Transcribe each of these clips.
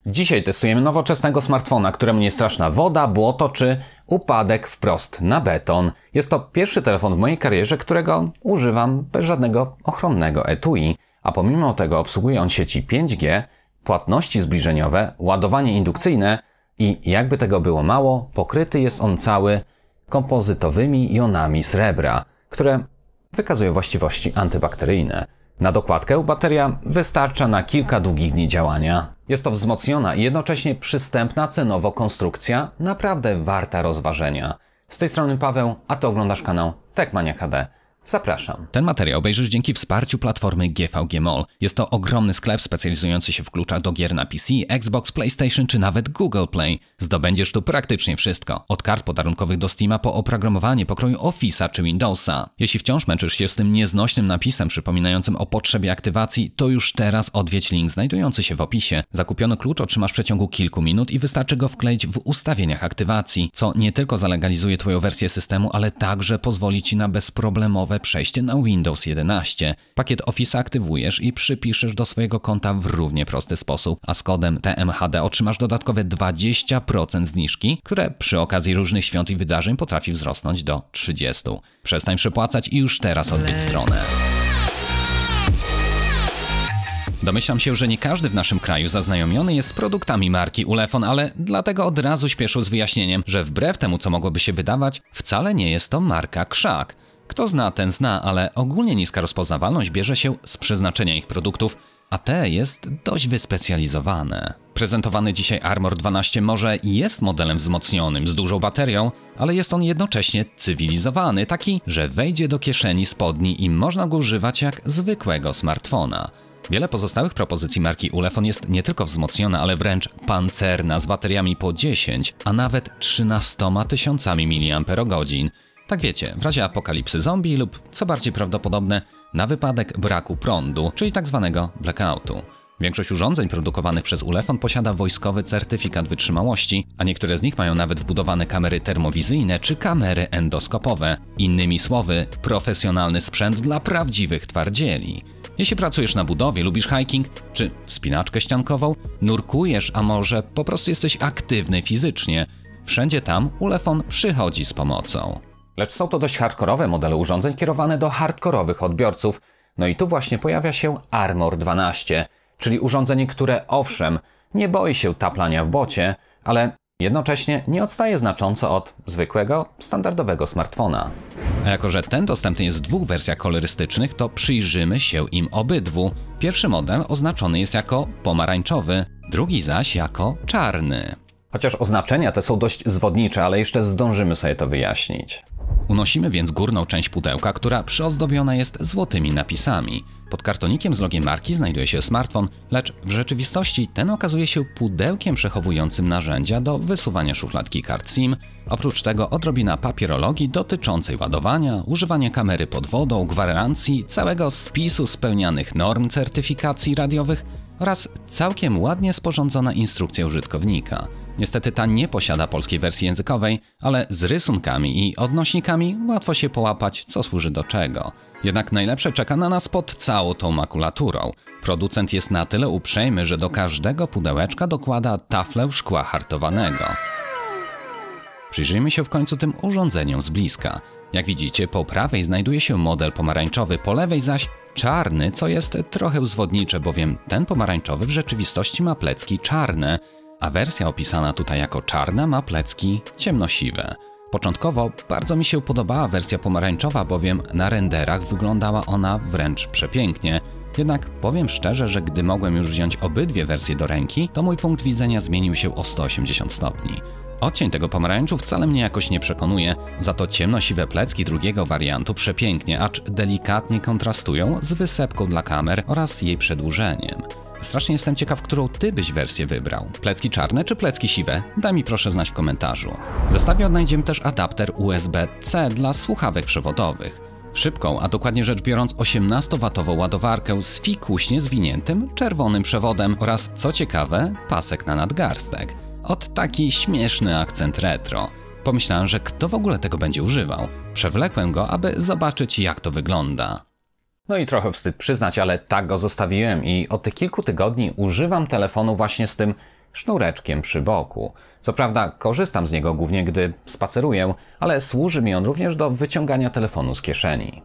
Dzisiaj testujemy nowoczesnego smartfona, któremu nie straszna woda, błoto czy upadek wprost na beton. Jest to pierwszy telefon w mojej karierze, którego używam bez żadnego ochronnego etui, a pomimo tego obsługuje on sieci 5G, płatności zbliżeniowe, ładowanie indukcyjne i jakby tego było mało, pokryty jest on cały kompozytowymi jonami srebra, które wykazują właściwości antybakteryjne. Na dokładkę bateria wystarcza na kilka długich dni działania. Jest to wzmocniona i jednocześnie przystępna cenowo konstrukcja, naprawdę warta rozważenia. Z tej strony Paweł, a Ty oglądasz kanał Techmania HD. Zapraszam. Ten materiał obejrzysz dzięki wsparciu platformy GVG Mall. Jest to ogromny sklep specjalizujący się w kluczach do gier na PC, Xbox, PlayStation czy nawet Google Play. Zdobędziesz tu praktycznie wszystko. Od kart podarunkowych do Steama po oprogramowanie pokroju Office'a czy Windowsa. Jeśli wciąż męczysz się z tym nieznośnym napisem przypominającym o potrzebie aktywacji, to już teraz odwiedź link znajdujący się w opisie. Zakupiony klucz otrzymasz w przeciągu kilku minut i wystarczy go wkleić w ustawieniach aktywacji, co nie tylko zalegalizuje Twoją wersję systemu, ale także pozwoli Ci na bezproblemowe przejście na Windows 11. Pakiet Office aktywujesz i przypiszesz do swojego konta w równie prosty sposób, a z kodem TMHD otrzymasz dodatkowe 20% zniżki, które przy okazji różnych świąt i wydarzeń potrafi wzrosnąć do 30%. Przestań przepłacać i już teraz odwiedź stronę. Domyślam się, że nie każdy w naszym kraju zaznajomiony jest z produktami marki Ulefone, ale dlatego od razu śpieszę z wyjaśnieniem, że wbrew temu, co mogłoby się wydawać, wcale nie jest to marka krzak. Kto zna, ten zna, ale ogólnie niska rozpoznawalność bierze się z przeznaczenia ich produktów, a te jest dość wyspecjalizowane. Prezentowany dzisiaj Armor 12 może jest modelem wzmocnionym, z dużą baterią, ale jest on jednocześnie cywilizowany, taki, że wejdzie do kieszeni spodni i można go używać jak zwykłego smartfona. Wiele pozostałych propozycji marki Ulefone jest nie tylko wzmocniona, ale wręcz pancerna, z bateriami po 10, a nawet 13 tysiącami mAh. Tak wiecie, w razie apokalipsy zombie lub, co bardziej prawdopodobne, na wypadek braku prądu, czyli tak zwanego blackoutu. Większość urządzeń produkowanych przez Ulefone posiada wojskowy certyfikat wytrzymałości, a niektóre z nich mają nawet wbudowane kamery termowizyjne czy kamery endoskopowe. Innymi słowy, profesjonalny sprzęt dla prawdziwych twardzieli. Jeśli pracujesz na budowie, lubisz hiking czy wspinaczkę ściankową, nurkujesz, a może po prostu jesteś aktywny fizycznie, wszędzie tam Ulefone przychodzi z pomocą. Lecz są to dość hardkorowe modele urządzeń kierowane do hardkorowych odbiorców. No i tu właśnie pojawia się Armor 12, czyli urządzenie, które owszem, nie boi się taplania w bocie, ale jednocześnie nie odstaje znacząco od zwykłego, standardowego smartfona. A jako że ten dostępny jest w dwóch wersjach kolorystycznych, to przyjrzymy się im obydwu. Pierwszy model oznaczony jest jako pomarańczowy, drugi zaś jako czarny. Chociaż oznaczenia te są dość zwodnicze, ale jeszcze zdążymy sobie to wyjaśnić. Unosimy więc górną część pudełka, która przyozdobiona jest złotymi napisami. Pod kartonikiem z logiem marki znajduje się smartfon, lecz w rzeczywistości ten okazuje się pudełkiem przechowującym narzędzia do wysuwania szufladki kart SIM. Oprócz tego odrobina papierologii dotyczącej ładowania, używania kamery pod wodą, gwarancji, całego spisu spełnianych norm certyfikacji radiowych oraz całkiem ładnie sporządzona instrukcja użytkownika. Niestety ta nie posiada polskiej wersji językowej, ale z rysunkami i odnośnikami łatwo się połapać, co służy do czego. Jednak najlepsze czeka na nas pod całą tą makulaturą. Producent jest na tyle uprzejmy, że do każdego pudełeczka dokłada taflę szkła hartowanego. Przyjrzyjmy się w końcu tym urządzeniom z bliska. Jak widzicie, po prawej znajduje się model pomarańczowy, po lewej zaś czarny, co jest trochę zwodnicze, bowiem ten pomarańczowy w rzeczywistości ma plecki czarne, a wersja opisana tutaj jako czarna ma plecki ciemnosiwe. Początkowo bardzo mi się podobała wersja pomarańczowa, bowiem na renderach wyglądała ona wręcz przepięknie. Jednak powiem szczerze, że gdy mogłem już wziąć obydwie wersje do ręki, to mój punkt widzenia zmienił się o 180 stopni. Odcień tego pomarańczu wcale mnie jakoś nie przekonuje, za to ciemnosiwe plecki drugiego wariantu przepięknie, acz delikatnie kontrastują z wysepką dla kamer oraz jej przedłużeniem. Strasznie jestem ciekaw, którą Ty byś wersję wybrał. Plecki czarne czy plecki siwe? Daj mi proszę znać w komentarzu. W zestawie odnajdziemy też adapter USB-C dla słuchawek przewodowych. Szybką, a dokładnie rzecz biorąc 18W ładowarkę z fikuśnie zwiniętym czerwonym przewodem oraz, co ciekawe, pasek na nadgarstek. Ot taki śmieszny akcent retro. Pomyślałem, że kto w ogóle tego będzie używał. Przewlekłem go, aby zobaczyć, jak to wygląda. No i trochę wstyd przyznać, ale tak go zostawiłem i od tych kilku tygodni używam telefonu właśnie z tym sznureczkiem przy boku. Co prawda korzystam z niego głównie, gdy spaceruję, ale służy mi on również do wyciągania telefonu z kieszeni.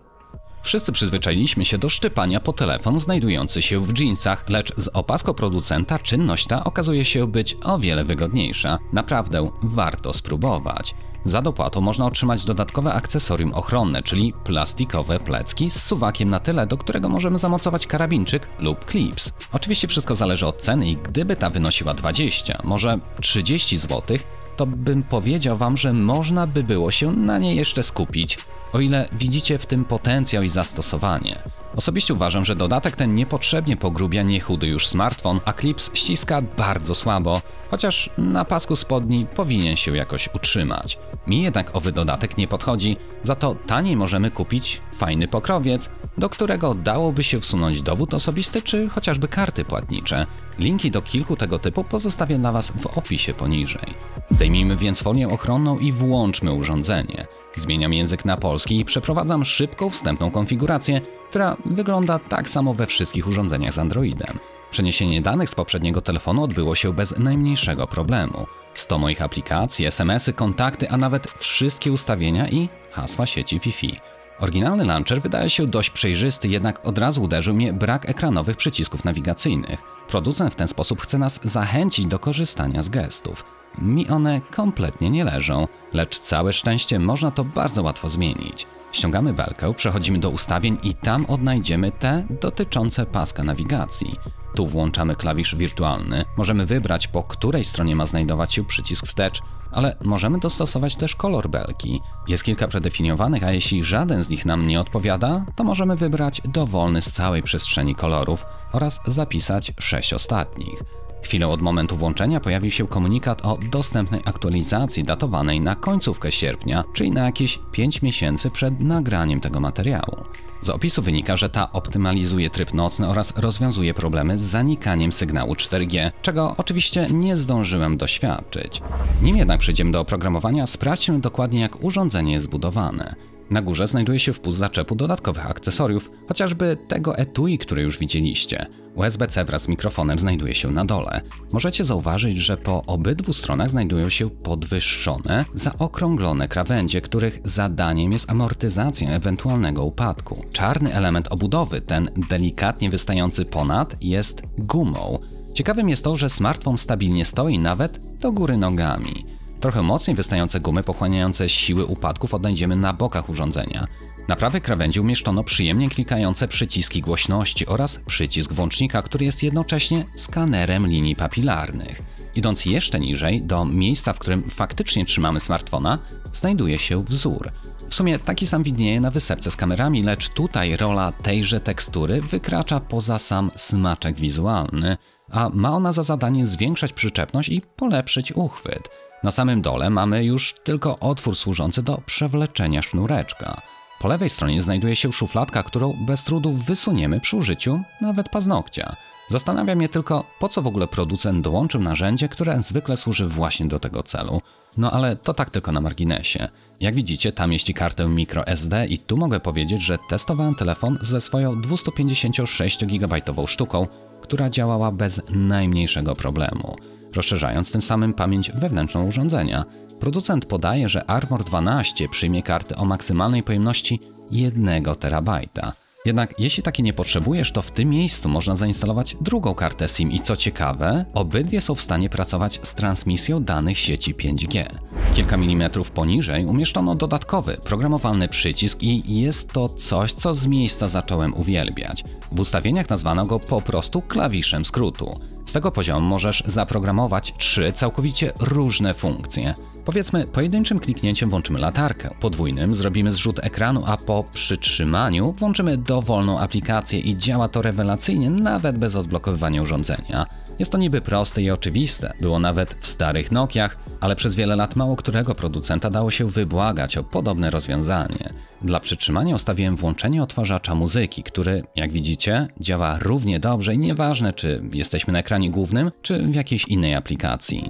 Wszyscy przyzwyczailiśmy się do szczypania po telefon znajdujący się w dżinsach, lecz z opaską producenta czynność ta okazuje się być o wiele wygodniejsza. Naprawdę warto spróbować. Za dopłatą można otrzymać dodatkowe akcesorium ochronne, czyli plastikowe plecki z suwakiem na tyle, do którego możemy zamocować karabinczyk lub klips. Oczywiście wszystko zależy od ceny i gdyby ta wynosiła 20, może 30 zł, to bym powiedział Wam, że można by było się na niej jeszcze skupić, o ile widzicie w tym potencjał i zastosowanie. Osobiście uważam, że dodatek ten niepotrzebnie pogrubia niechudy już smartfon, a klips ściska bardzo słabo, chociaż na pasku spodni powinien się jakoś utrzymać. Mi jednak owy dodatek nie podchodzi, za to taniej możemy kupić fajny pokrowiec, do którego dałoby się wsunąć dowód osobisty czy chociażby karty płatnicze. Linki do kilku tego typu pozostawię dla Was w opisie poniżej. Zdejmijmy więc folię ochronną i włączmy urządzenie. Zmieniam język na polski i przeprowadzam szybką wstępną konfigurację, która wygląda tak samo we wszystkich urządzeniach z Androidem. Przeniesienie danych z poprzedniego telefonu odbyło się bez najmniejszego problemu. 100 moich aplikacji, SMS-y, kontakty, a nawet wszystkie ustawienia i hasła sieci Wi-Fi. Oryginalny launcher wydaje się dość przejrzysty, jednak od razu uderzył mnie brak ekranowych przycisków nawigacyjnych. Producent w ten sposób chce nas zachęcić do korzystania z gestów. Mi one kompletnie nie leżą, lecz całe szczęście można to bardzo łatwo zmienić. Ściągamy belkę, przechodzimy do ustawień i tam odnajdziemy te dotyczące paska nawigacji. Tu włączamy klawisz wirtualny, możemy wybrać, po której stronie ma znajdować się przycisk wstecz, ale możemy dostosować też kolor belki. Jest kilka predefiniowanych, a jeśli żaden z nich nam nie odpowiada, to możemy wybrać dowolny z całej przestrzeni kolorów oraz zapisać 6 ostatnich. Chwilę od momentu włączenia pojawił się komunikat o dostępnej aktualizacji datowanej na końcówkę sierpnia, czyli na jakieś 5 miesięcy przed nagraniem tego materiału. Z opisu wynika, że ta optymalizuje tryb nocny oraz rozwiązuje problemy z zanikaniem sygnału 4G, czego oczywiście nie zdążyłem doświadczyć. Nim jednak przejdziemy do oprogramowania, sprawdźmy dokładnie, jak urządzenie jest zbudowane. Na górze znajduje się wpust zaczepu dodatkowych akcesoriów, chociażby tego etui, które już widzieliście. USB-C wraz z mikrofonem znajduje się na dole. Możecie zauważyć, że po obydwu stronach znajdują się podwyższone, zaokrąglone krawędzie, których zadaniem jest amortyzacja ewentualnego upadku. Czarny element obudowy, ten delikatnie wystający ponad, jest gumą. Ciekawym jest to, że smartfon stabilnie stoi nawet do góry nogami. Trochę mocniej wystające gumy pochłaniające siły upadków odnajdziemy na bokach urządzenia. Na prawej krawędzi umieszczono przyjemnie klikające przyciski głośności oraz przycisk włącznika, który jest jednocześnie skanerem linii papilarnych. Idąc jeszcze niżej, do miejsca, w którym faktycznie trzymamy smartfona, znajduje się wzór. W sumie taki sam widnieje na wysepce z kamerami, lecz tutaj rola tejże tekstury wykracza poza sam smaczek wizualny, a ma ona za zadanie zwiększać przyczepność i polepszyć uchwyt. Na samym dole mamy już tylko otwór służący do przewleczenia sznureczka. Po lewej stronie znajduje się szufladka, którą bez trudu wysuniemy przy użyciu nawet paznokcia. Zastanawia mnie tylko, po co w ogóle producent dołączył narzędzie, które zwykle służy właśnie do tego celu. No ale to tak tylko na marginesie. Jak widzicie, tam mieści kartę microSD i tu mogę powiedzieć, że testowałem telefon ze swoją 256 GB sztuką, która działała bez najmniejszego problemu, rozszerzając tym samym pamięć wewnętrzną urządzenia. Producent podaje, że Armor 12 przyjmie karty o maksymalnej pojemności 1 terabajta. Jednak jeśli takiej nie potrzebujesz, to w tym miejscu można zainstalować drugą kartę SIM i co ciekawe, obydwie są w stanie pracować z transmisją danych sieci 5G. Kilka milimetrów poniżej umieszczono dodatkowy, programowalny przycisk i jest to coś, co z miejsca zacząłem uwielbiać. W ustawieniach nazwano go po prostu klawiszem skrótu. Z tego poziomu możesz zaprogramować 3 całkowicie różne funkcje. Powiedzmy, pojedynczym kliknięciem włączymy latarkę, podwójnym zrobimy zrzut ekranu, a po przytrzymaniu włączymy dowolną aplikację i działa to rewelacyjnie nawet bez odblokowywania urządzenia. Jest to niby proste i oczywiste, było nawet w starych Nokiach, ale przez wiele lat mało którego producenta dało się wybłagać o podobne rozwiązanie. Dla przytrzymania ustawiłem włączenie odtwarzacza muzyki, który, jak widzicie, działa równie dobrze i nieważne, czy jesteśmy na ekranie głównym, czy w jakiejś innej aplikacji.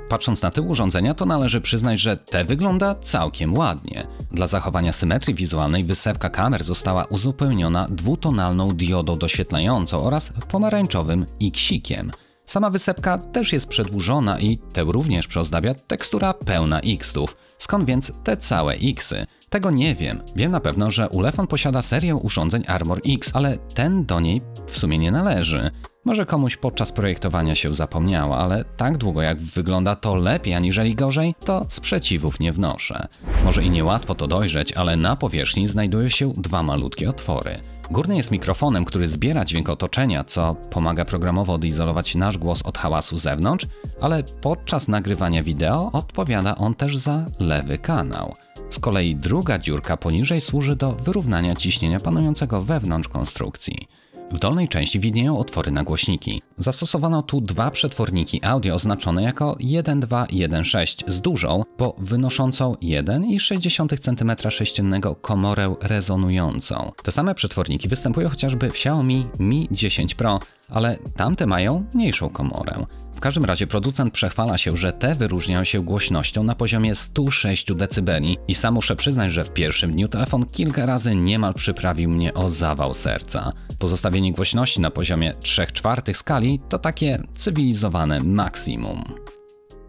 Patrząc na tył urządzenia, to należy przyznać, że te wygląda całkiem ładnie. Dla zachowania symetrii wizualnej wysepka kamer została uzupełniona dwutonalną diodą doświetlającą oraz pomarańczowym X-ikiem. Sama wysepka też jest przedłużona i tę również przeozdabia tekstura pełna X-ów. Skąd więc te całe X-y? Tego nie wiem. Wiem na pewno, że Ulefone posiada serię urządzeń Armor X, ale ten do niej w sumie nie należy. Może komuś podczas projektowania się zapomniało, ale tak długo jak wygląda to lepiej aniżeli gorzej, to sprzeciwów nie wnoszę. Może i niełatwo to dojrzeć, ale na powierzchni znajdują się dwa malutkie otwory. Górny jest mikrofonem, który zbiera dźwięk otoczenia, co pomaga programowo odizolować nasz głos od hałasu z zewnątrz, ale podczas nagrywania wideo odpowiada on też za lewy kanał. Z kolei druga dziurka poniżej służy do wyrównania ciśnienia panującego wewnątrz konstrukcji. W dolnej części widnieją otwory na głośniki. Zastosowano tu dwa przetworniki audio oznaczone jako 1.2.1.6 z dużą, bo wynoszącą 1,6 cm3 komorę rezonującą. Te same przetworniki występują chociażby w Xiaomi Mi 10 Pro, ale tamte mają mniejszą komorę. W każdym razie producent przechwala się, że te wyróżniają się głośnością na poziomie 106 dB i sam muszę przyznać, że w pierwszym dniu telefon kilka razy niemal przyprawił mnie o zawał serca. Pozostawienie głośności na poziomie 3/4 skali to takie cywilizowane maksimum.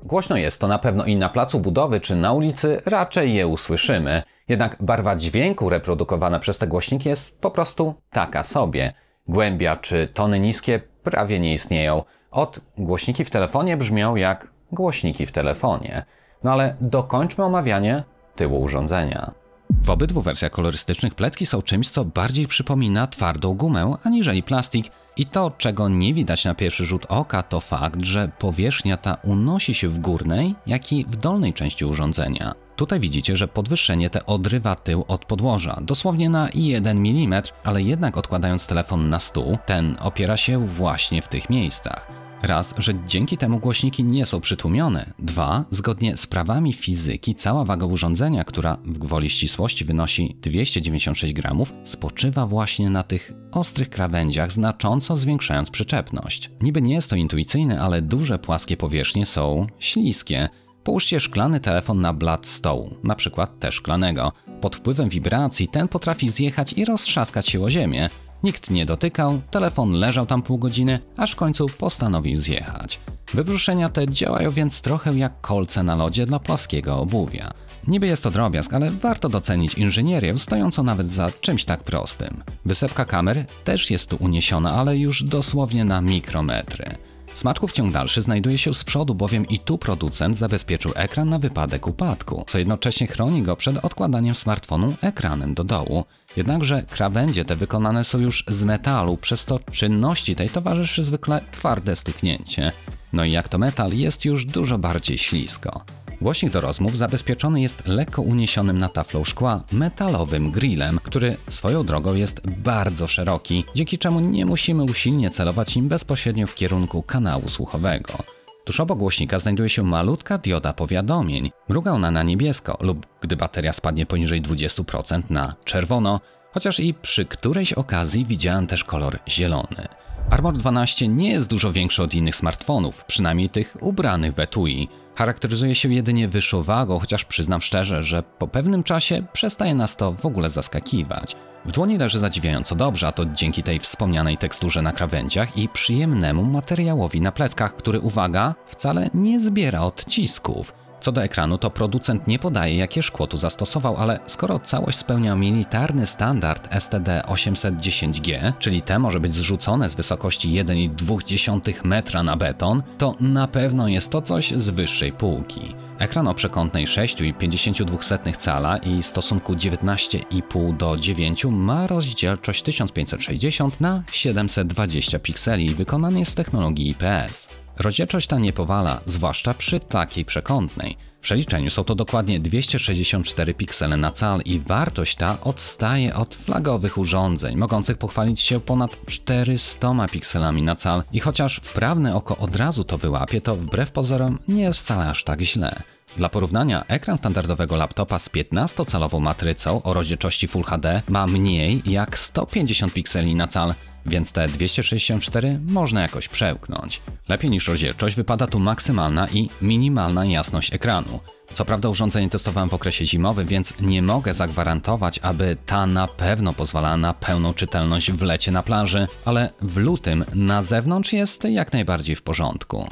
Głośno jest to na pewno i na placu budowy czy na ulicy raczej je usłyszymy. Jednak barwa dźwięku reprodukowana przez te głośniki jest po prostu taka sobie. Głębia czy tony niskie prawie nie istnieją. Głośniki w telefonie brzmią jak głośniki w telefonie. No ale dokończmy omawianie tyłu urządzenia. W obydwu wersjach kolorystycznych plecki są czymś, co bardziej przypomina twardą gumę aniżeli plastik i to, czego nie widać na pierwszy rzut oka, to fakt, że powierzchnia ta unosi się w górnej, jak i w dolnej części urządzenia. Tutaj widzicie, że podwyższenie te odrywa tył od podłoża, dosłownie na 1 mm, ale jednak odkładając telefon na stół, ten opiera się właśnie w tych miejscach. Raz, że dzięki temu głośniki nie są przytłumione. Dwa, zgodnie z prawami fizyki cała waga urządzenia, która w gwoli ścisłości wynosi 296 gramów, spoczywa właśnie na tych ostrych krawędziach, znacząco zwiększając przyczepność. Niby nie jest to intuicyjne, ale duże płaskie powierzchnie są śliskie. Połóżcie szklany telefon na blat stołu, na przykład też szklanego. Pod wpływem wibracji ten potrafi zjechać i roztrzaskać się o ziemię. Nikt nie dotykał, telefon leżał tam pół godziny, aż w końcu postanowił zjechać. Wybruszenia te działają więc trochę jak kolce na lodzie dla płaskiego obuwia. Niby jest to drobiazg, ale warto docenić inżynierię stojącą nawet za czymś tak prostym. Wysepka kamer też jest tu uniesiona, ale już dosłownie na mikrometry. Smaczków ciąg dalszy znajduje się z przodu, bowiem i tu producent zabezpieczył ekran na wypadek upadku, co jednocześnie chroni go przed odkładaniem smartfonu ekranem do dołu. Jednakże krawędzie te wykonane są już z metalu, przez to czynności tej towarzyszy zwykle twarde stuknięcie. No i jak to metal, jest już dużo bardziej ślisko. Głośnik do rozmów zabezpieczony jest lekko uniesionym na taflą szkła metalowym grillem, który swoją drogą jest bardzo szeroki, dzięki czemu nie musimy usilnie celować nim bezpośrednio w kierunku kanału słuchowego. Tuż obok głośnika znajduje się malutka dioda powiadomień. Mruga ona na niebiesko lub, gdy bateria spadnie poniżej 20%, na czerwono, chociaż i przy którejś okazji widziałem też kolor zielony. Armor 12 nie jest dużo większy od innych smartfonów, przynajmniej tych ubranych w etui. Charakteryzuje się jedynie wyższą wagą, chociaż przyznam szczerze, że po pewnym czasie przestaje nas to w ogóle zaskakiwać. W dłoni leży zadziwiająco dobrze, a to dzięki tej wspomnianej teksturze na krawędziach i przyjemnemu materiałowi na pleckach, który, uwaga, wcale nie zbiera odcisków. Co do ekranu, to producent nie podaje, jakie szkło tu zastosował, ale skoro całość spełnia militarny standard STD810G, czyli te może być zrzucone z wysokości 1,2 metra na beton, to na pewno jest to coś z wyższej półki. Ekran o przekątnej 6,52 cala i stosunku 19,5 do 9 ma rozdzielczość 1560 na 720 pikseli i wykonany jest w technologii IPS. Rozdzielczość ta nie powala, zwłaszcza przy takiej przekątnej. W przeliczeniu są to dokładnie 264 piksele na cal i wartość ta odstaje od flagowych urządzeń, mogących pochwalić się ponad 400 pikselami na cal i chociaż wprawne oko od razu to wyłapie, to wbrew pozorom nie jest wcale aż tak źle. Dla porównania, ekran standardowego laptopa z 15-calową matrycą o rozdzielczości Full HD ma mniej jak 150 pikseli na cal, więc te 264 można jakoś przełknąć. Lepiej niż rozdzielczość wypada tu maksymalna i minimalna jasność ekranu. Co prawda urządzenie testowałem w okresie zimowym, więc nie mogę zagwarantować, aby ta na pewno pozwalała na pełną czytelność w lecie na plaży, ale w lutym na zewnątrz jest jak najbardziej w porządku.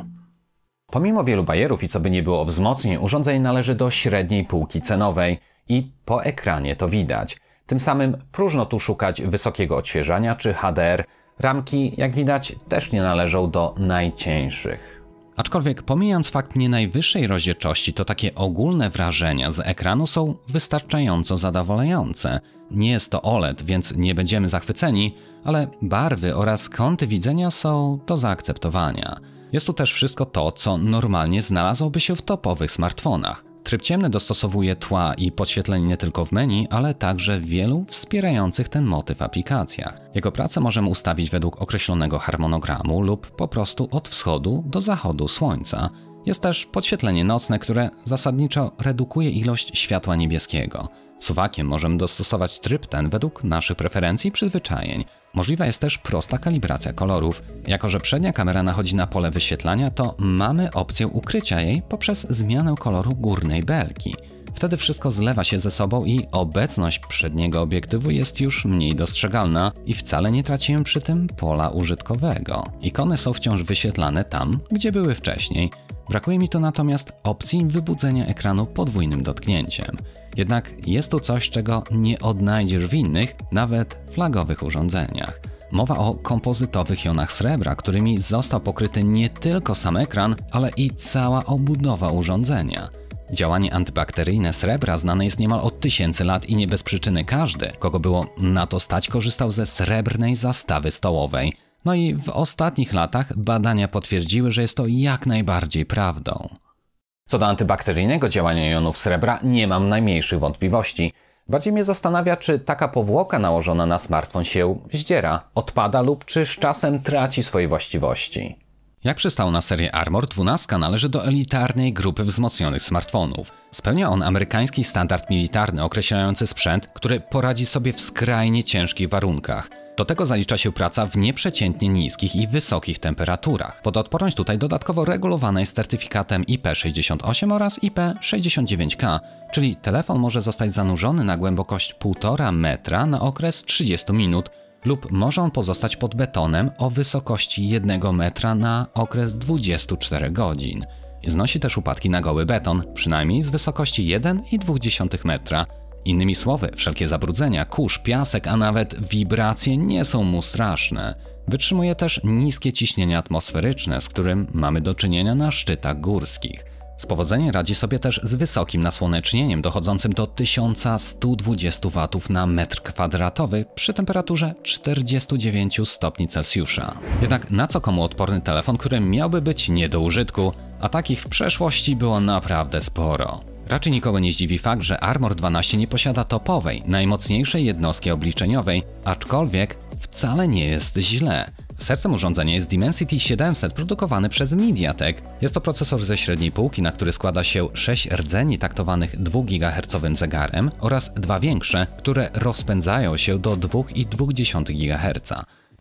Pomimo wielu bajerów i co by nie było wzmocnień, urządzenie należy do średniej półki cenowej i po ekranie to widać. Tym samym próżno tu szukać wysokiego odświeżania czy HDR. Ramki, jak widać, też nie należą do najcieńszych. Aczkolwiek pomijając fakt nie najwyższej rozdzielczości, to takie ogólne wrażenia z ekranu są wystarczająco zadowalające. Nie jest to OLED, więc nie będziemy zachwyceni, ale barwy oraz kąty widzenia są do zaakceptowania. Jest tu też wszystko to, co normalnie znalazłoby się w topowych smartfonach. Tryb ciemny dostosowuje tła i podświetlenie nie tylko w menu, ale także w wielu wspierających ten motyw aplikacjach. Jego pracę możemy ustawić według określonego harmonogramu lub po prostu od wschodu do zachodu słońca. Jest też podświetlenie nocne, które zasadniczo redukuje ilość światła niebieskiego. Suwakiem możemy dostosować tryb ten według naszych preferencji i przyzwyczajeń. Możliwa jest też prosta kalibracja kolorów. Jako że przednia kamera nachodzi na pole wyświetlania, to mamy opcję ukrycia jej poprzez zmianę koloru górnej belki. Wtedy wszystko zlewa się ze sobą i obecność przedniego obiektywu jest już mniej dostrzegalna i wcale nie tracimy przy tym pola użytkowego. Ikony są wciąż wyświetlane tam, gdzie były wcześniej. Brakuje mi tu natomiast opcji wybudzenia ekranu podwójnym dotknięciem. Jednak jest tu coś, czego nie odnajdziesz w innych, nawet flagowych urządzeniach. Mowa o kompozytowych jonach srebra, którymi został pokryty nie tylko sam ekran, ale i cała obudowa urządzenia. Działanie antybakteryjne srebra znane jest niemal od tysięcy lat i nie bez przyczyny każdy, kogo było na to stać, korzystał ze srebrnej zastawy stołowej. No i w ostatnich latach badania potwierdziły, że jest to jak najbardziej prawdą. Co do antybakteryjnego działania jonów srebra, nie mam najmniejszych wątpliwości. Bardziej mnie zastanawia, czy taka powłoka nałożona na smartfon się zdziera, odpada lub czy z czasem traci swoje właściwości. Jak przystało na serię Armor, 12 należy do elitarnej grupy wzmocnionych smartfonów. Spełnia on amerykański standard militarny określający sprzęt, który poradzi sobie w skrajnie ciężkich warunkach. Do tego zalicza się praca w nieprzeciętnie niskich i wysokich temperaturach. Pododporność tutaj dodatkowo regulowana jest certyfikatem IP68 oraz IP69K, czyli telefon może zostać zanurzony na głębokość 1,5 metra na okres 30 minut lub może on pozostać pod betonem o wysokości 1 metra na okres 24 godzin. Znosi też upadki na goły beton, przynajmniej z wysokości 1,2 metra. Innymi słowy, wszelkie zabrudzenia, kurz, piasek, a nawet wibracje nie są mu straszne. Wytrzymuje też niskie ciśnienie atmosferyczne, z którym mamy do czynienia na szczytach górskich. Z powodzeniem radzi sobie też z wysokim nasłonecznieniem dochodzącym do 1120 W na metr kwadratowy przy temperaturze 49 stopni Celsjusza. Jednak na co komu odporny telefon, który miałby być nie do użytku, a takich w przeszłości było naprawdę sporo. Raczej nikogo nie zdziwi fakt, że Armor 12 nie posiada topowej, najmocniejszej jednostki obliczeniowej, aczkolwiek wcale nie jest źle. Sercem urządzenia jest Dimensity 700 produkowany przez MediaTek. Jest to procesor ze średniej półki, na który składa się 6 rdzeni taktowanych 2 GHz zegarem oraz 2 większe, które rozpędzają się do 2,2 GHz.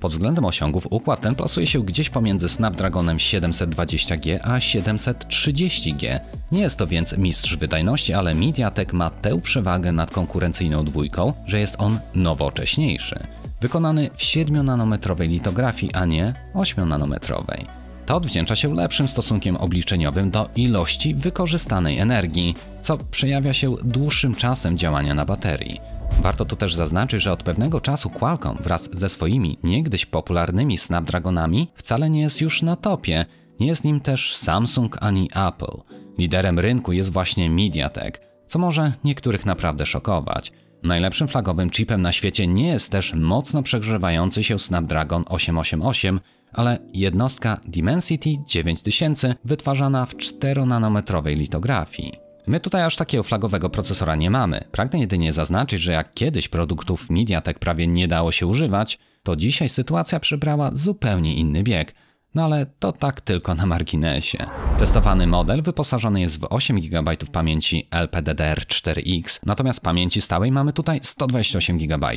Pod względem osiągów układ ten plasuje się gdzieś pomiędzy Snapdragonem 720G a 730G. Nie jest to więc mistrz wydajności, ale MediaTek ma tę przewagę nad konkurencyjną dwójką, że jest on nowocześniejszy. Wykonany w 7-nanometrowej litografii, a nie 8-nanometrowej. To odwdzięcza się lepszym stosunkiem obliczeniowym do ilości wykorzystanej energii, co przejawia się dłuższym czasem działania na baterii. Warto tu też zaznaczyć, że od pewnego czasu Qualcomm wraz ze swoimi niegdyś popularnymi Snapdragonami wcale nie jest już na topie, nie jest nim też Samsung ani Apple. Liderem rynku jest właśnie MediaTek, co może niektórych naprawdę szokować. Najlepszym flagowym chipem na świecie nie jest też mocno przegrzewający się Snapdragon 888, ale jednostka Dimensity 9000 wytwarzana w 4-nanometrowej litografii. My tutaj aż takiego flagowego procesora nie mamy. Pragnę jedynie zaznaczyć, że jak kiedyś produktów MediaTek prawie nie dało się używać, to dzisiaj sytuacja przybrała zupełnie inny bieg. No ale to tak tylko na marginesie. Testowany model wyposażony jest w 8 GB pamięci LPDDR4X, natomiast pamięci stałej mamy tutaj 128 GB.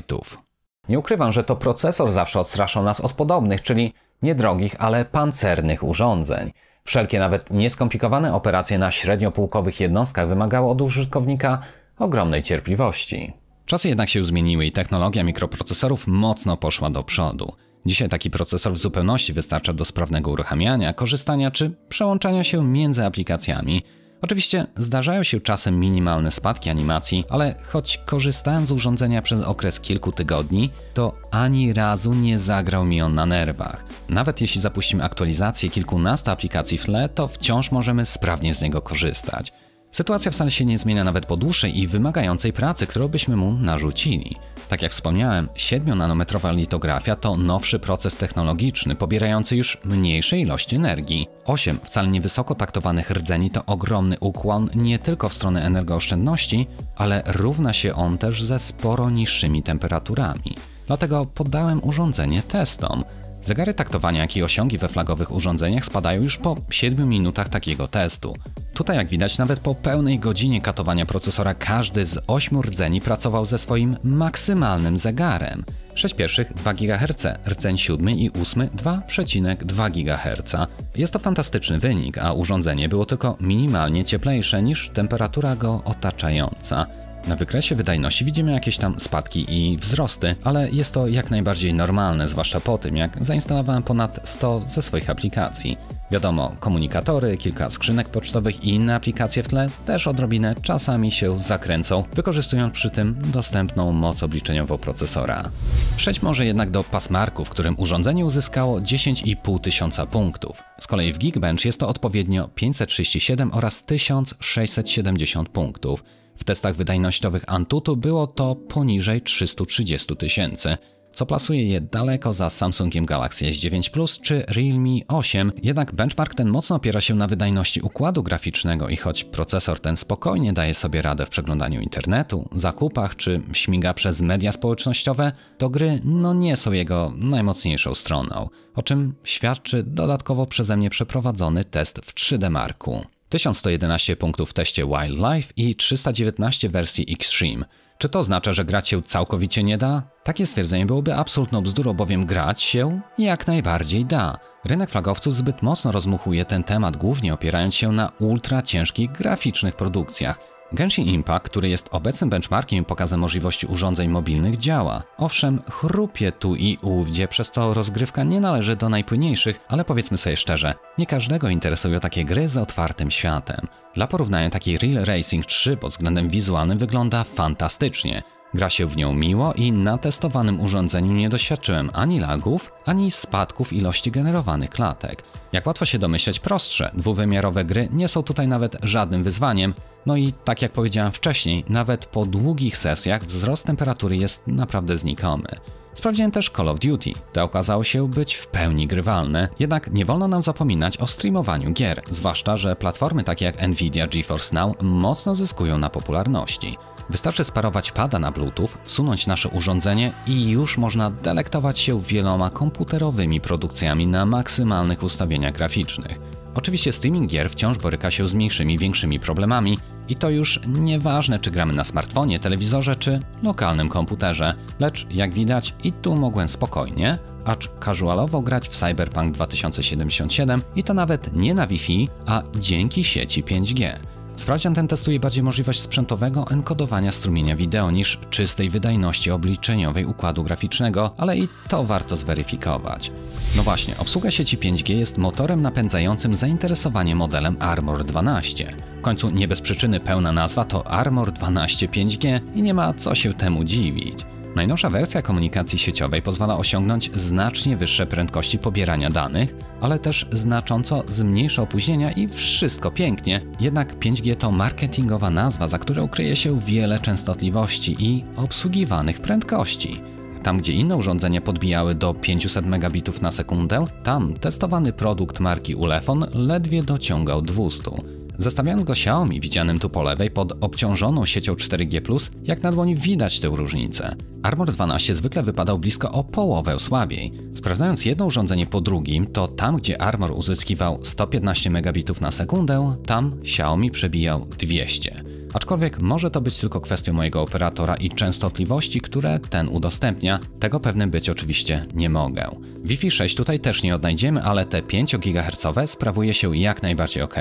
Nie ukrywam, że to procesor zawsze odstraszał nas od podobnych, czyli niedrogich, ale pancernych urządzeń. Wszelkie nawet nieskomplikowane operacje na średniopółkowych jednostkach wymagały od użytkownika ogromnej cierpliwości. Czasy jednak się zmieniły i technologia mikroprocesorów mocno poszła do przodu. Dzisiaj taki procesor w zupełności wystarcza do sprawnego uruchamiania, korzystania czy przełączania się między aplikacjami. Oczywiście zdarzają się czasem minimalne spadki animacji, ale choć korzystałem z urządzenia przez okres kilku tygodni, to ani razu nie zagrał mi on na nerwach. Nawet jeśli zapuścimy aktualizację kilkunastu aplikacji w tle, to wciąż możemy sprawnie z niego korzystać. Sytuacja wcale się nie zmienia nawet po dłuższej i wymagającej pracy, którą byśmy mu narzucili. Tak jak wspomniałem, 7-nanometrowa litografia to nowszy proces technologiczny, pobierający już mniejsze ilości energii. 8 wcale niewysoko taktowanych rdzeni to ogromny ukłon nie tylko w stronę energooszczędności, ale równa się on też ze sporo niższymi temperaturami. Dlatego poddałem urządzenie testom. Zegary taktowania, jak i osiągi we flagowych urządzeniach spadają już po 7 minutach takiego testu. Tutaj, jak widać, nawet po pełnej godzinie katowania procesora każdy z 8 rdzeni pracował ze swoim maksymalnym zegarem. 6 pierwszych 2 GHz, rdzeń 7 i 8 2,2 GHz. Jest to fantastyczny wynik, a urządzenie było tylko minimalnie cieplejsze niż temperatura go otaczająca. Na wykresie wydajności widzimy jakieś tam spadki i wzrosty, ale jest to jak najbardziej normalne, zwłaszcza po tym, jak zainstalowałem ponad 100 ze swoich aplikacji. Wiadomo, komunikatory, kilka skrzynek pocztowych i inne aplikacje w tle też odrobinę czasami się zakręcą, wykorzystując przy tym dostępną moc obliczeniową procesora. Przejdźmy może jednak do passmarku, w którym urządzenie uzyskało 10,5 tysiąca punktów. Z kolei w Geekbench jest to odpowiednio 537 oraz 1670 punktów. W testach wydajnościowych Antutu było to poniżej 330 tysięcy, co plasuje je daleko za Samsungiem Galaxy S9 Plus czy Realme 8, jednak benchmark ten mocno opiera się na wydajności układu graficznego i choć procesor ten spokojnie daje sobie radę w przeglądaniu internetu, zakupach czy śmiga przez media społecznościowe, to gry nie są jego najmocniejszą stroną, o czym świadczy dodatkowo przeze mnie przeprowadzony test w 3D Marku. 1111 punktów w teście Wildlife i 319 w wersji Extreme. Czy to oznacza, że grać się całkowicie nie da? Takie stwierdzenie byłoby absolutną bzdurą, bowiem grać się jak najbardziej da. Rynek flagowców zbyt mocno rozmuchuje ten temat, głównie opierając się na ultra ciężkich graficznych produkcjach. Genshin Impact, który jest obecnym benchmarkiem i pokazem możliwości urządzeń mobilnych, działa. Owszem, chrupie tu i ówdzie, przez co rozgrywka nie należy do najpłynniejszych, ale powiedzmy sobie szczerze, nie każdego interesują takie gry z otwartym światem. Dla porównania taki Real Racing 3 pod względem wizualnym wygląda fantastycznie. Gra się w nią miło i na testowanym urządzeniu nie doświadczyłem ani lagów, ani spadków ilości generowanych klatek. Jak łatwo się domyśleć, prostsze, dwuwymiarowe gry nie są tutaj nawet żadnym wyzwaniem, no i tak jak powiedziałem wcześniej, nawet po długich sesjach wzrost temperatury jest naprawdę znikomy. Sprawdziłem też Call of Duty. To okazało się być w pełni grywalne, jednak nie wolno nam zapominać o streamowaniu gier, zwłaszcza że platformy takie jak Nvidia GeForce Now mocno zyskują na popularności. Wystarczy sparować pada na Bluetooth, wsunąć nasze urządzenie i już można delektować się wieloma komputerowymi produkcjami na maksymalnych ustawieniach graficznych. Oczywiście streaming gier wciąż boryka się z mniejszymi, większymi problemami i to już nieważne, czy gramy na smartfonie, telewizorze czy lokalnym komputerze, lecz jak widać i tu mogłem spokojnie, acz casualowo grać w Cyberpunk 2077 i to nawet nie na Wi-Fi, a dzięki sieci 5G. Sprawdzian ten testuje bardziej możliwość sprzętowego enkodowania strumienia wideo niż czystej wydajności obliczeniowej układu graficznego, ale i to warto zweryfikować. No właśnie, obsługa sieci 5G jest motorem napędzającym zainteresowanie modelem Armor 12. W końcu nie bez przyczyny pełna nazwa to Armor 12 5G i nie ma co się temu dziwić. Najnowsza wersja komunikacji sieciowej pozwala osiągnąć znacznie wyższe prędkości pobierania danych, ale też znacząco zmniejsza opóźnienia i wszystko pięknie. Jednak 5G to marketingowa nazwa, za którą kryje się wiele częstotliwości i obsługiwanych prędkości. Tam, gdzie inne urządzenia podbijały do 500 megabitów na sekundę, tam testowany produkt marki Ulefone ledwie dociągał 200. Zestawiając go Xiaomi, widzianym tu po lewej, pod obciążoną siecią 4G+, jak na dłoni widać tę różnicę. Armor 12 zwykle wypadał blisko o połowę słabiej. Sprawdzając jedno urządzenie po drugim, to tam, gdzie Armor uzyskiwał 115 megabitów na sekundę, tam Xiaomi przebijał 200. Aczkolwiek może to być tylko kwestią mojego operatora i częstotliwości, które ten udostępnia. Tego pewnym być oczywiście nie mogę. Wi-Fi 6 tutaj też nie odnajdziemy, ale te 5 GHz sprawuje się jak najbardziej ok.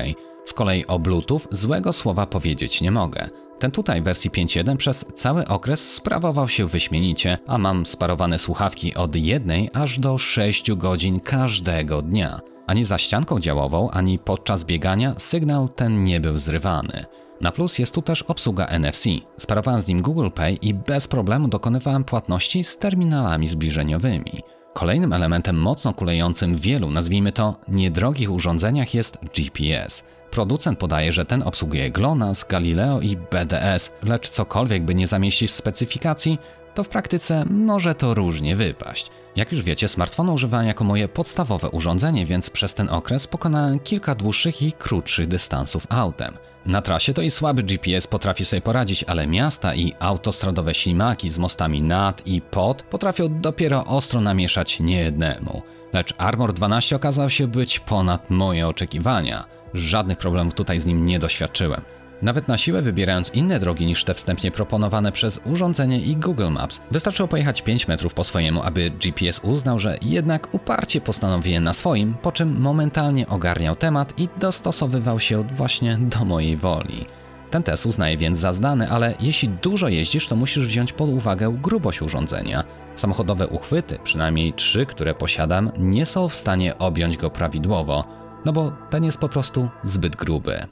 Z kolei o Bluetooth złego słowa powiedzieć nie mogę. Ten tutaj w wersji 5.1 przez cały okres sprawował się wyśmienicie, a mam sparowane słuchawki od 1 aż do 6 godzin każdego dnia. Ani za ścianką działową, ani podczas biegania sygnał ten nie był zrywany. Na plus jest tu też obsługa NFC. Sparowałem z nim Google Pay i bez problemu dokonywałem płatności z terminalami zbliżeniowymi. Kolejnym elementem mocno kulejącym w wielu, nazwijmy to, niedrogich urządzeniach jest GPS. Producent podaje, że ten obsługuje GLONASS, Galileo i BDS, lecz cokolwiek by nie zamieścić w specyfikacji, to w praktyce może to różnie wypaść. Jak już wiecie, smartfona używałem jako moje podstawowe urządzenie, więc przez ten okres pokonałem kilka dłuższych i krótszych dystansów autem. Na trasie to i słaby GPS potrafi sobie poradzić, ale miasta i autostradowe ślimaki z mostami nad i pod potrafią dopiero ostro namieszać niejednemu. Lecz Armor 12 okazał się być ponad moje oczekiwania. Żadnych problemów tutaj z nim nie doświadczyłem. Nawet na siłę wybierając inne drogi niż te wstępnie proponowane przez urządzenie i Google Maps, wystarczyło pojechać 5 metrów po swojemu, aby GPS uznał, że jednak uparcie postanowiłem na swoim, po czym momentalnie ogarniał temat i dostosowywał się właśnie do mojej woli. Ten test uznaję więc za zdany, ale jeśli dużo jeździsz, to musisz wziąć pod uwagę grubość urządzenia. Samochodowe uchwyty, przynajmniej 3, które posiadam, nie są w stanie objąć go prawidłowo, no bo ten jest po prostu zbyt gruby.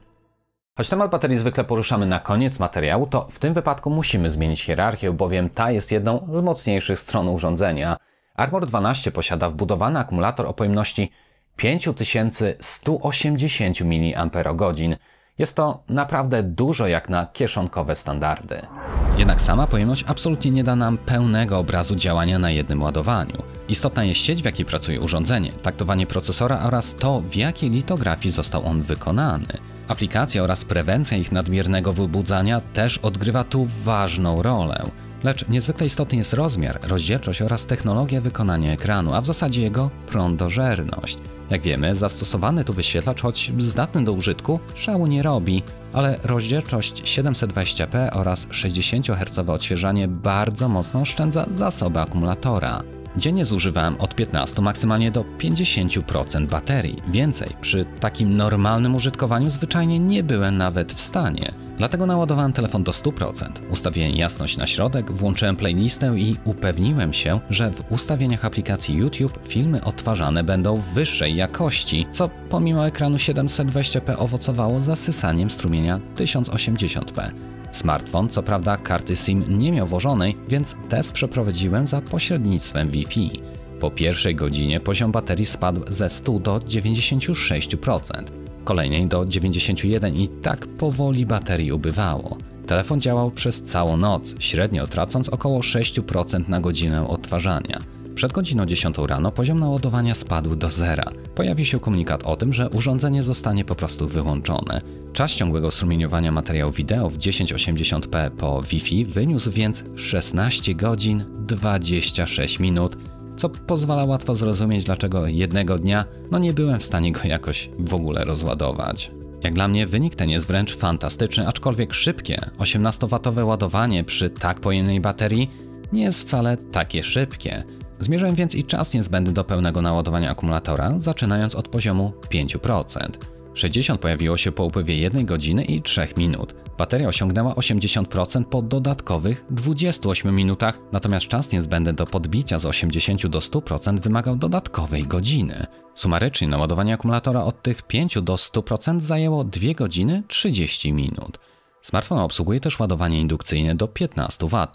Choć temat baterii zwykle poruszamy na koniec materiału, to w tym wypadku musimy zmienić hierarchię, bowiem ta jest jedną z mocniejszych stron urządzenia. Armor 12 posiada wbudowany akumulator o pojemności 5180 mAh. Jest to naprawdę dużo jak na kieszonkowe standardy. Jednak sama pojemność absolutnie nie da nam pełnego obrazu działania na jednym ładowaniu. Istotna jest sieć, w jakiej pracuje urządzenie, taktowanie procesora oraz to, w jakiej litografii został on wykonany. Aplikacja oraz prewencja ich nadmiernego wybudzania też odgrywa tu ważną rolę. Lecz niezwykle istotny jest rozmiar, rozdzielczość oraz technologia wykonania ekranu, a w zasadzie jego prądożerność. Jak wiemy, zastosowany tu wyświetlacz, choć zdatny do użytku, szału nie robi, ale rozdzielczość 720p oraz 60 Hz odświeżanie bardzo mocno oszczędza zasoby akumulatora. Dziennie zużywałem od 15 maksymalnie do 50% baterii. Więcej, przy takim normalnym użytkowaniu zwyczajnie nie byłem nawet w stanie. Dlatego naładowałem telefon do 100%. Ustawiłem jasność na środek, włączyłem playlistę i upewniłem się, że w ustawieniach aplikacji YouTube filmy odtwarzane będą w wyższej jakości, co pomimo ekranu 720p owocowało zasysaniem strumienia 1080p. Smartfon, co prawda karty SIM nie miał włożonej, więc test przeprowadziłem za pośrednictwem Wi-Fi. Po pierwszej godzinie poziom baterii spadł ze 100 do 96%, kolejnej do 91% i tak powoli baterii ubywało. Telefon działał przez całą noc, średnio tracąc około 6% na godzinę odtwarzania. Przed godziną 10 rano poziom naładowania spadł do zera. Pojawił się komunikat o tym, że urządzenie zostanie po prostu wyłączone. Czas ciągłego strumieniowania materiału wideo w 1080p po Wi-Fi wyniósł więc 16 godzin 26 minut, co pozwala łatwo zrozumieć, dlaczego jednego dnia nie byłem w stanie go jakoś w ogóle rozładować. Jak dla mnie wynik ten jest wręcz fantastyczny, aczkolwiek szybkie 18W ładowanie przy tak pojemnej baterii nie jest wcale takie szybkie. Zmierzyłem więc i czas niezbędny do pełnego naładowania akumulatora, zaczynając od poziomu 5%. 60 pojawiło się po upływie 1 godziny i 3 minut. Bateria osiągnęła 80% po dodatkowych 28 minutach, natomiast czas niezbędny do podbicia z 80 do 100% wymagał dodatkowej godziny. Sumarycznie naładowanie akumulatora od tych 5 do 100% zajęło 2 godziny 30 minut. Smartfon obsługuje też ładowanie indukcyjne do 15 W.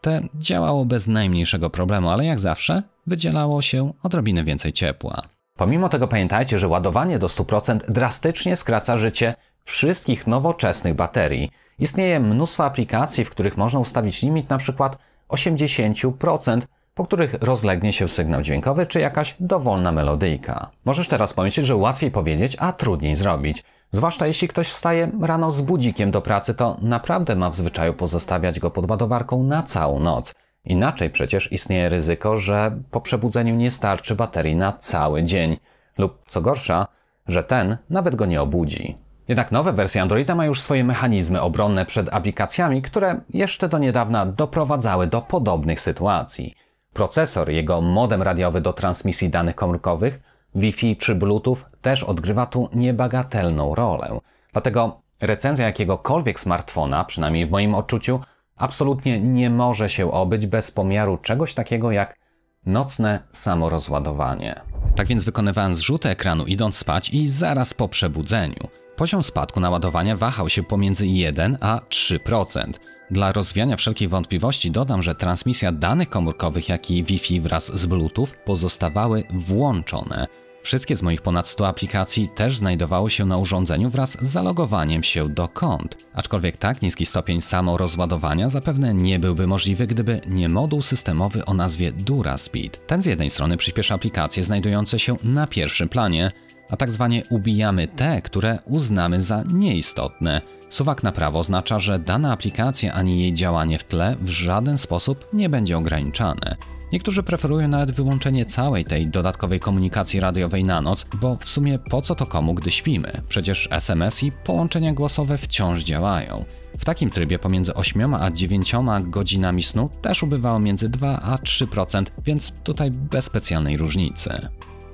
Te działało bez najmniejszego problemu, ale jak zawsze wydzielało się odrobinę więcej ciepła. Pomimo tego pamiętajcie, że ładowanie do 100% drastycznie skraca życie wszystkich nowoczesnych baterii. Istnieje mnóstwo aplikacji, w których można ustawić limit np. 80%, po których rozlegnie się sygnał dźwiękowy czy jakaś dowolna melodyjka. Możesz teraz pomyśleć, że łatwiej powiedzieć, a trudniej zrobić. Zwłaszcza jeśli ktoś wstaje rano z budzikiem do pracy, to naprawdę ma w zwyczaju pozostawiać go pod ładowarką na całą noc. Inaczej przecież istnieje ryzyko, że po przebudzeniu nie starczy baterii na cały dzień. Lub co gorsza, że ten nawet go nie obudzi. Jednak nowe wersje Androida mają już swoje mechanizmy obronne przed aplikacjami, które jeszcze do niedawna doprowadzały do podobnych sytuacji. Procesor, jego modem radiowy do transmisji danych komórkowych, Wi-Fi czy Bluetooth też odgrywa tu niebagatelną rolę. Dlatego recenzja jakiegokolwiek smartfona, przynajmniej w moim odczuciu, absolutnie nie może się obyć bez pomiaru czegoś takiego jak nocne samorozładowanie. Tak więc wykonywałem zrzuty ekranu idąc spać i zaraz po przebudzeniu. Poziom spadku naładowania wahał się pomiędzy 1 a 3%. Dla rozwiania wszelkich wątpliwości dodam, że transmisja danych komórkowych, jak i Wi-Fi wraz z Bluetooth pozostawały włączone. Wszystkie z moich ponad 100 aplikacji też znajdowały się na urządzeniu wraz z zalogowaniem się do kont. Aczkolwiek tak niski stopień samorozładowania zapewne nie byłby możliwy, gdyby nie moduł systemowy o nazwie DuraSpeed. Ten z jednej strony przyspiesza aplikacje znajdujące się na pierwszym planie, a tak zwanie ubijamy te, które uznamy za nieistotne. Suwak na prawo oznacza, że dana aplikacja ani jej działanie w tle w żaden sposób nie będzie ograniczane. Niektórzy preferują nawet wyłączenie całej tej dodatkowej komunikacji radiowej na noc, bo w sumie po co to komu, gdy śpimy? Przecież SMS i połączenia głosowe wciąż działają. W takim trybie pomiędzy 8 a 9 godzinami snu też ubywało między 2 a 3%, więc tutaj bez specjalnej różnicy.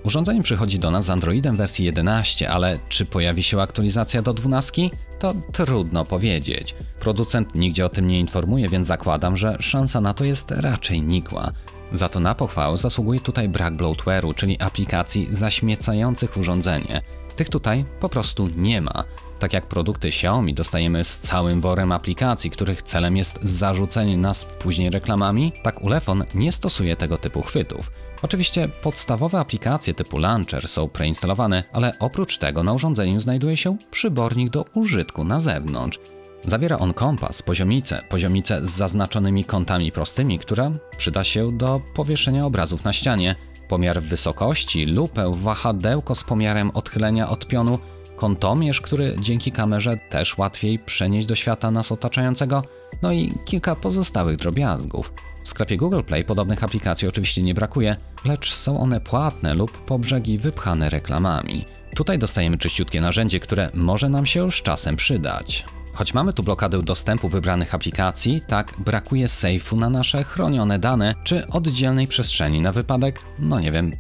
Urządzenie przychodzi do nas z Androidem wersji 11, ale czy pojawi się aktualizacja do 12? To trudno powiedzieć. Producent nigdzie o tym nie informuje, więc zakładam, że szansa na to jest raczej nikła. Za to na pochwałę zasługuje tutaj brak bloatware'u, czyli aplikacji zaśmiecających urządzenie. Tych tutaj po prostu nie ma. Tak jak produkty Xiaomi dostajemy z całym worem aplikacji, których celem jest zarzucenie nas później reklamami, tak Ulefone nie stosuje tego typu chwytów. Oczywiście podstawowe aplikacje typu Launcher są preinstalowane, ale oprócz tego na urządzeniu znajduje się przybornik do użytku na zewnątrz. Zawiera on kompas, poziomicę z zaznaczonymi kątami prostymi, która przyda się do powieszenia obrazów na ścianie, pomiar wysokości, lupę, wahadełko z pomiarem odchylenia od pionu, kątomierz, który dzięki kamerze też łatwiej przenieść do świata nas otaczającego, no i kilka pozostałych drobiazgów. W sklepie Google Play podobnych aplikacji oczywiście nie brakuje, lecz są one płatne lub po brzegi wypchane reklamami. Tutaj dostajemy czyściutkie narzędzie, które może nam się z czasem przydać. Choć mamy tu blokadę dostępu wybranych aplikacji, tak brakuje sejfu na nasze chronione dane, czy oddzielnej przestrzeni na wypadek,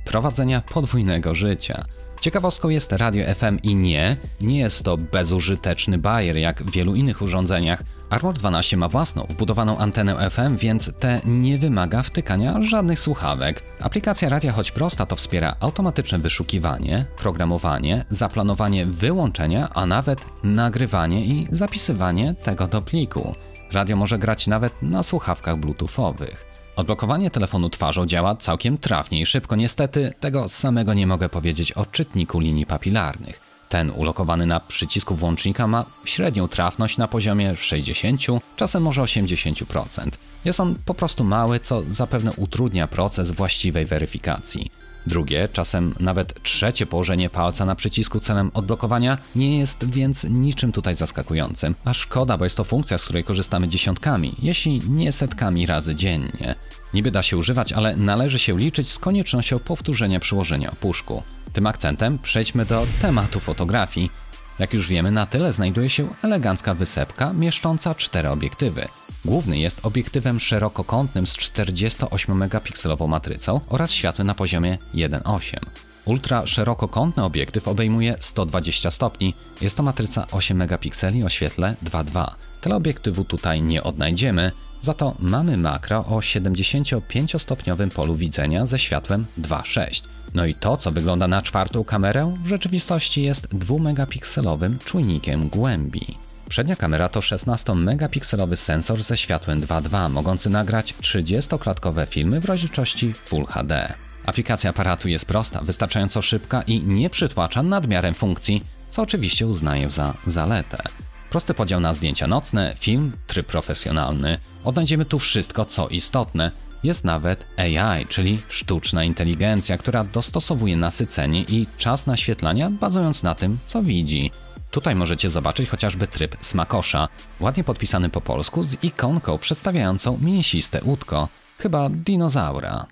prowadzenia podwójnego życia. Ciekawostką jest radio FM i nie jest to bezużyteczny bajer jak w wielu innych urządzeniach. Armor 12 ma własną, wbudowaną antenę FM, więc te nie wymaga wtykania żadnych słuchawek. Aplikacja radia, choć prosta, to wspiera automatyczne wyszukiwanie, programowanie, zaplanowanie wyłączenia, a nawet nagrywanie i zapisywanie tego do pliku. Radio może grać nawet na słuchawkach bluetoothowych. Odblokowanie telefonu twarzą działa całkiem trafnie i szybko. Niestety tego samego nie mogę powiedzieć o czytniku linii papilarnych. Ten ulokowany na przycisku włącznika ma średnią trafność na poziomie 60, czasem może 80%. Jest on po prostu mały, co zapewne utrudnia proces właściwej weryfikacji. Drugie, czasem nawet trzecie położenie palca na przycisku celem odblokowania nie jest więc niczym tutaj zaskakującym. A szkoda, bo jest to funkcja, z której korzystamy dziesiątkami, jeśli nie setkami razy dziennie. Niby da się używać, ale należy się liczyć z koniecznością powtórzenia przyłożenia opuszku. Tym akcentem przejdźmy do tematu fotografii. Jak już wiemy, na tyle znajduje się elegancka wysepka mieszcząca 4 obiektywy. Główny jest obiektywem szerokokątnym z 48-megapikselową matrycą oraz światłem na poziomie 1.8. Ultra szerokokątny obiektyw obejmuje 120 stopni. Jest to matryca 8 megapikseli o świetle 2.2. Teleobiektywu tutaj nie odnajdziemy, za to mamy makro o 75-stopniowym polu widzenia ze światłem 2.6. No i to, co wygląda na czwartą kamerę, w rzeczywistości jest 2-megapikselowym czujnikiem głębi. Przednia kamera to 16-megapikselowy sensor ze światłem 2.2, mogący nagrać 30-klatkowe filmy w rozdzielczości Full HD. Aplikacja aparatu jest prosta, wystarczająco szybka i nie przytłacza nadmiarem funkcji, co oczywiście uznaję za zaletę. Prosty podział na zdjęcia nocne, film, tryb profesjonalny. Odnajdziemy tu wszystko, co istotne. Jest nawet AI, czyli sztuczna inteligencja, która dostosowuje nasycenie i czas naświetlania bazując na tym, co widzi. Tutaj możecie zobaczyć chociażby tryb smakosza, ładnie podpisany po polsku z ikonką przedstawiającą mięsiste łódko, chyba dinozaura.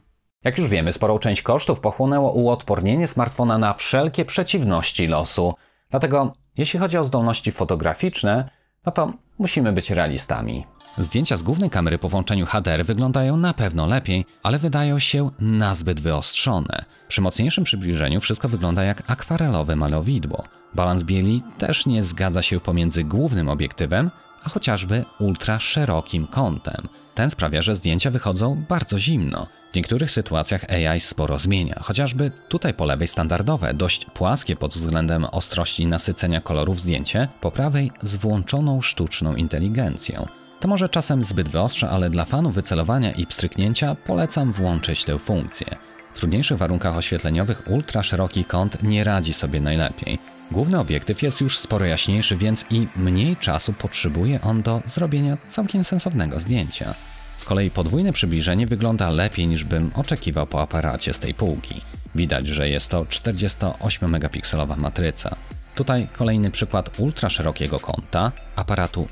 Jak już wiemy, sporą część kosztów pochłonęło uodpornienie smartfona na wszelkie przeciwności losu. Dlatego Jeśli chodzi o zdolności fotograficzne, no to musimy być realistami. Zdjęcia z głównej kamery po włączeniu HDR wyglądają na pewno lepiej, ale wydają się nazbyt wyostrzone. Przy mocniejszym przybliżeniu wszystko wygląda jak akwarelowe malowidło. Balans bieli też nie zgadza się pomiędzy głównym obiektywem, a chociażby ultra szerokim kątem. Ten sprawia, że zdjęcia wychodzą bardzo zimno. W niektórych sytuacjach AI sporo zmienia, chociażby tutaj po lewej standardowe, dość płaskie pod względem ostrości i nasycenia kolorów zdjęcie, po prawej z włączoną sztuczną inteligencją. To może czasem zbyt wyostrze, ale dla fanów wycelowania i pstryknięcia polecam włączyć tę funkcję. W trudniejszych warunkach oświetleniowych ultra szeroki kąt nie radzi sobie najlepiej. Główny obiektyw jest już sporo jaśniejszy, więc i mniej czasu potrzebuje on do zrobienia całkiem sensownego zdjęcia. Z kolei podwójne przybliżenie wygląda lepiej niż bym oczekiwał po aparacie z tej półki. Widać, że jest to 48-megapikselowa matryca. Tutaj kolejny przykład ultra szerokiego kąta, aparatu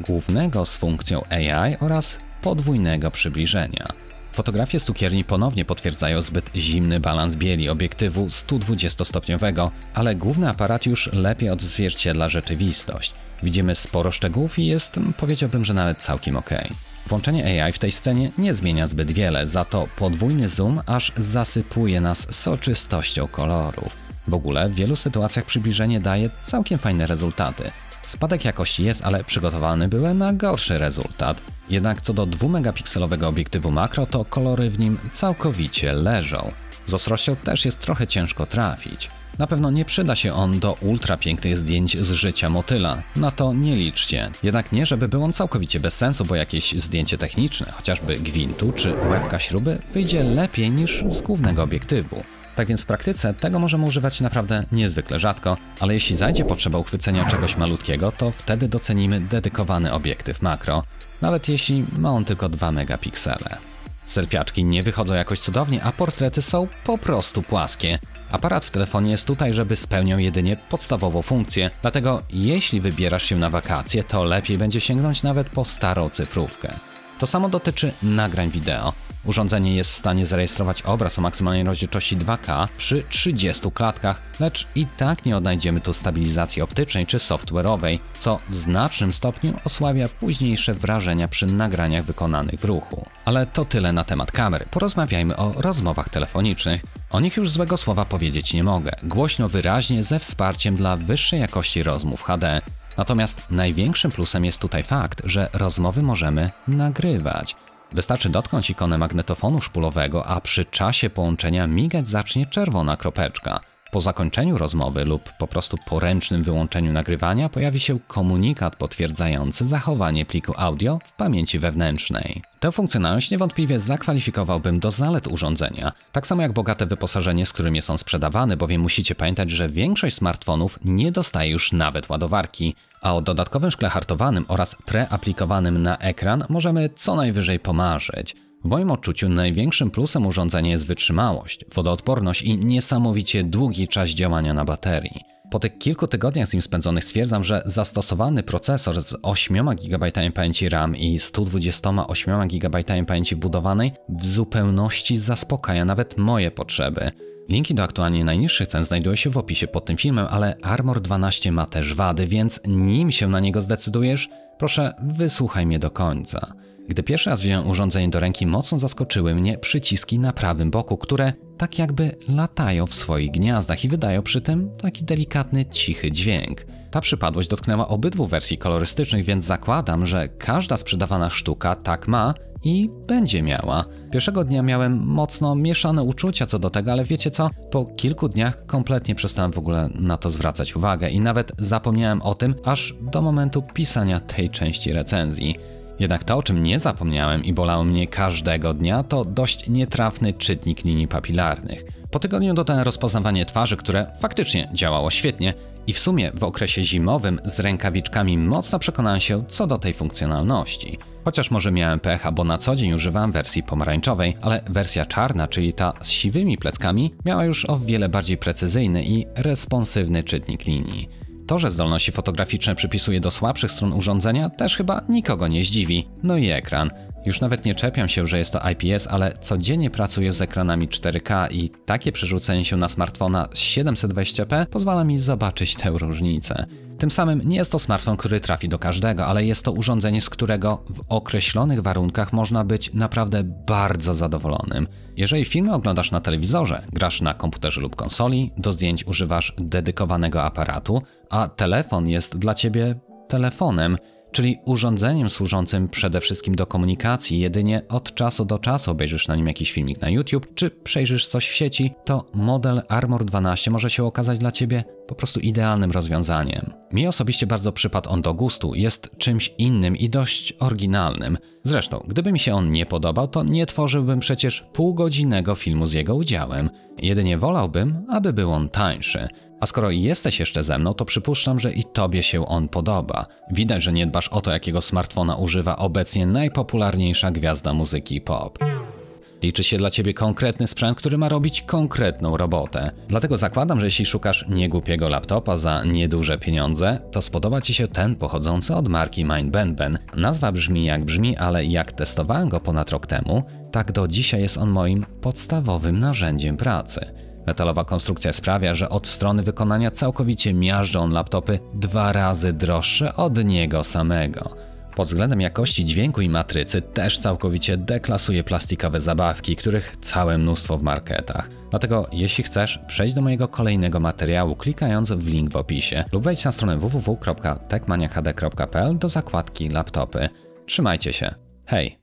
głównego z funkcją AI oraz podwójnego przybliżenia. Fotografie z cukierni ponownie potwierdzają zbyt zimny balans bieli obiektywu 120-stopniowego, ale główny aparat już lepiej odzwierciedla rzeczywistość. Widzimy sporo szczegółów i jest, powiedziałbym, że nawet całkiem ok. Włączenie AI w tej scenie nie zmienia zbyt wiele, za to podwójny zoom aż zasypuje nas soczystością kolorów. W ogóle w wielu sytuacjach przybliżenie daje całkiem fajne rezultaty. Spadek jakości jest, ale przygotowany byłem na gorszy rezultat. Jednak co do 2-megapikselowego obiektywu makro, to kolory w nim całkowicie leżą. Z ostrością też jest trochę ciężko trafić. Na pewno nie przyda się on do ultra pięknych zdjęć z życia motyla, na to nie liczcie. Jednak nie, żeby był on całkowicie bez sensu, bo jakieś zdjęcie techniczne, chociażby gwintu czy łebka śruby, wyjdzie lepiej niż z głównego obiektywu. Tak więc w praktyce tego możemy używać naprawdę niezwykle rzadko, ale jeśli zajdzie potrzeba uchwycenia czegoś malutkiego, to wtedy docenimy dedykowany obiektyw makro, nawet jeśli ma on tylko 2 megapiksele. Selfiaczki nie wychodzą jakoś cudownie, a portrety są po prostu płaskie. Aparat w telefonie jest tutaj, żeby spełniał jedynie podstawową funkcję, dlatego jeśli wybierasz się na wakacje, to lepiej będzie sięgnąć nawet po starą cyfrówkę. To samo dotyczy nagrań wideo. Urządzenie jest w stanie zarejestrować obraz o maksymalnej rozdzielczości 2K przy 30 klatkach, lecz i tak nie odnajdziemy tu stabilizacji optycznej czy software'owej, co w znacznym stopniu osłabia późniejsze wrażenia przy nagraniach wykonanych w ruchu. Ale to tyle na temat kamer. Porozmawiajmy o rozmowach telefonicznych. O nich już złego słowa powiedzieć nie mogę. Głośno, wyraźnie, ze wsparciem dla wyższej jakości rozmów HD. Natomiast największym plusem jest tutaj fakt, że rozmowy możemy nagrywać. Wystarczy dotknąć ikonę magnetofonu szpulowego, a przy czasie połączenia migać zacznie czerwona kropeczka. Po zakończeniu rozmowy lub po prostu po ręcznym wyłączeniu nagrywania pojawi się komunikat potwierdzający zachowanie pliku audio w pamięci wewnętrznej. Tę funkcjonalność niewątpliwie zakwalifikowałbym do zalet urządzenia, tak samo jak bogate wyposażenie, z którym jest on sprzedawany, bowiem musicie pamiętać, że większość smartfonów nie dostaje już nawet ładowarki, a o dodatkowym szkle hartowanym oraz preaplikowanym na ekran możemy co najwyżej pomarzyć. W moim odczuciu największym plusem urządzenia jest wytrzymałość, wodoodporność i niesamowicie długi czas działania na baterii. Po tych kilku tygodniach z nim spędzonych stwierdzam, że zastosowany procesor z 8 GB pamięci RAM i 128 GB pamięci wbudowanej w zupełności zaspokaja nawet moje potrzeby. Linki do aktualnie najniższych cen znajdują się w opisie pod tym filmem, ale Armor 12 ma też wady, więc nim się na niego zdecydujesz, proszę wysłuchaj mnie do końca. Gdy pierwszy raz wziąłem urządzenie do ręki, mocno zaskoczyły mnie przyciski na prawym boku, które tak jakby latają w swoich gniazdach i wydają przy tym taki delikatny, cichy dźwięk. Ta przypadłość dotknęła obydwu wersji kolorystycznych, więc zakładam, że każda sprzedawana sztuka tak ma i będzie miała. Pierwszego dnia miałem mocno mieszane uczucia co do tego, ale wiecie co? Po kilku dniach kompletnie przestałem w ogóle na to zwracać uwagę i nawet zapomniałem o tym aż do momentu pisania tej części recenzji. Jednak to, o czym nie zapomniałem i bolało mnie każdego dnia, to dość nietrafny czytnik linii papilarnych. Po tygodniu dodałem rozpoznawanie twarzy, które faktycznie działało świetnie i w sumie w okresie zimowym z rękawiczkami mocno przekonałem się co do tej funkcjonalności. Chociaż może miałem pecha, bo na co dzień używałem wersji pomarańczowej, ale wersja czarna, czyli ta z siwymi pleckami, miała już o wiele bardziej precyzyjny i responsywny czytnik linii. To, że zdolności fotograficzne przypisuje do słabszych stron urządzenia, też chyba nikogo nie zdziwi. No i ekran. Już nawet nie czepiam się, że jest to IPS, ale codziennie pracuję z ekranami 4K i takie przerzucenie się na smartfona z 720p pozwala mi zobaczyć tę różnicę. Tym samym nie jest to smartfon, który trafi do każdego, ale jest to urządzenie, z którego w określonych warunkach można być naprawdę bardzo zadowolonym. Jeżeli filmy oglądasz na telewizorze, grasz na komputerze lub konsoli, do zdjęć używasz dedykowanego aparatu, a telefon jest dla ciebie telefonem, czyli urządzeniem służącym przede wszystkim do komunikacji, jedynie od czasu do czasu obejrzysz na nim jakiś filmik na YouTube, czy przejrzysz coś w sieci, to model Armor 12 może się okazać dla Ciebie po prostu idealnym rozwiązaniem. Mi osobiście bardzo przypadł on do gustu, jest czymś innym i dość oryginalnym. Zresztą, gdyby mi się on nie podobał, to nie tworzyłbym przecież półgodzinnego filmu z jego udziałem. Jedynie wolałbym, aby był on tańszy. A skoro jesteś jeszcze ze mną, to przypuszczam, że i Tobie się on podoba. Widać, że nie dbasz o to, jakiego smartfona używa obecnie najpopularniejsza gwiazda muzyki pop. Liczy się dla Ciebie konkretny sprzęt, który ma robić konkretną robotę. Dlatego zakładam, że jeśli szukasz niegłupiego laptopa za nieduże pieniądze, to spodoba Ci się ten pochodzący od marki Mindbenben. Nazwa brzmi jak brzmi, ale jak testowałem go ponad rok temu, tak do dzisiaj jest on moim podstawowym narzędziem pracy. Metalowa konstrukcja sprawia, że od strony wykonania całkowicie miażdżą on laptopy 2 razy droższe od niego samego. Pod względem jakości dźwięku i matrycy też całkowicie deklasuje plastikowe zabawki, których całe mnóstwo w marketach. Dlatego jeśli chcesz, przejdź do mojego kolejnego materiału klikając w link w opisie lub wejdź na stronę www.techmaniachd.pl do zakładki laptopy. Trzymajcie się. Hej!